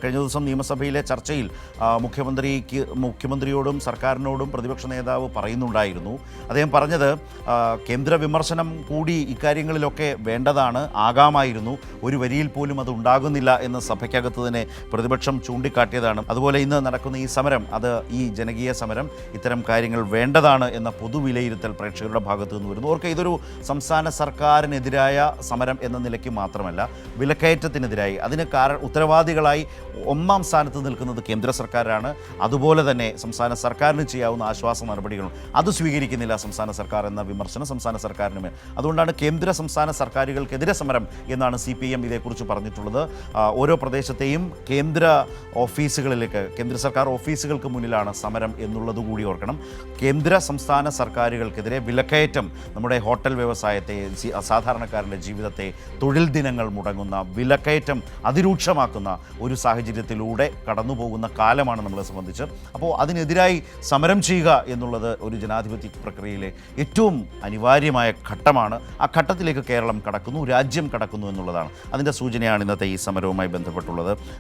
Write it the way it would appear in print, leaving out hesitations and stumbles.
കഴിഞ്ഞ ദിവസം നിയമസഭയിലെ ചർച്ചയിൽ മുഖ്യമന്ത്രിയോടും സർക്കാരിനോടും പ്രതിപക്ഷ നേതാവ് പറയുന്നുണ്ടായിരുന്നു. അദ്ദേഹം പറഞ്ഞത് കേന്ദ്ര വിമർശനം കൂടി ഇക്കാര്യങ്ങളിലൊക്കെ വേണ്ടതാണ്, ആകാമായിരുന്നു, ഒരു വരിയിൽ പോലും അത് ഉണ്ടാകുന്നില്ല എന്ന് സഭയ്ക്കകത്ത് തന്നെ പ്രതിപക്ഷം ചൂണ്ടിക്കാട്ടിയതാണ്. അതുപോലെ ഇന്ന് നടക്കുന്ന ഈ സമരം, ഈ ജനകീയ സമരം ഇത്തരം കാര്യങ്ങൾ വേണ്ടതാണ് എന്ന പൊതുവിലയിരുത്തൽ പ്രേക്ഷകരുടെ ഭാഗത്തു നിന്ന് വരുന്നു. ഓർക്കെ, ഇതൊരു സംസ്ഥാന സർക്കാരിനെതിരായ സമരം എന്ന നിലയ്ക്ക് മാത്രമല്ല, വിലക്കയറ്റത്തിനെതിരായി അതിന് ഉത്തരവാദികളായി ഒന്നാം സ്ഥാനത്ത് നിൽക്കുന്നത് കേന്ദ്ര സർക്കാരാണ്. അതുപോലെ തന്നെ സംസ്ഥാന സർക്കാരിന് ചെയ്യാവുന്ന ആശ്വാസ നടപടികളും അത് സ്വീകരിക്കുന്നില്ല സംസ്ഥാന സർക്കാർ എന്ന വിമർശനം സംസ്ഥാന സർക്കാരിന് മേൽ. അതുകൊണ്ടാണ് കേന്ദ്ര സംസ്ഥാന സർക്കാരുകൾക്കെതിരെ സമരം എന്നാണ് CPM ഇതേക്കുറിച്ച് പറഞ്ഞിട്ടുള്ളത്. ഓരോ പ്രദേശത്തെയും കേന്ദ്ര ഓഫീസുകളിലേക്ക്, കേന്ദ്ര സർക്കാർ ഓഫീസുകൾക്ക് മുന്നിലാണ് സമരം എന്നുള്ളത് കൂടി ഓർക്കണം. കേന്ദ്ര സംസ്ഥാന സർക്കാരുകൾക്കെതിരെ വിലക്കയറ്റം നമ്മുടെ ഹോട്ടൽ വ്യവസായത്തെ, സാധാരണക്കാരൻ്റെ ജീവിതത്തെ, തൊഴിൽ ദിനങ്ങൾ മുടങ്ങുന്ന, വിലക്കയറ്റം അതിരൂക്ഷമാക്കുന്ന ഒരു സാഹചര്യത്തിലൂടെ കടന്നു പോകുന്ന കാലമാണ് നമ്മളെ സംബന്ധിച്ച്. അപ്പോൾ അതിനെതിരായി സമരം ചെയ്യുക എന്നുള്ളത് ഒരു ജനാധിപത്യ പ്രക്രിയയിലെ ഏറ്റവും അനിവാര്യമായ ഘട്ടമാണ്. ആ ഘട്ടത്തിലേക്ക് കേരളം കടക്കുന്നു, രാജ്യം കടക്കുന്നു എന്നുള്ളതാണ്. അതിൻ്റെ സൂചനയാണ് ഇന്നത്തെ ഈ സമരവുമായി ബന്ധപ്പെട്ടുള്ളത്.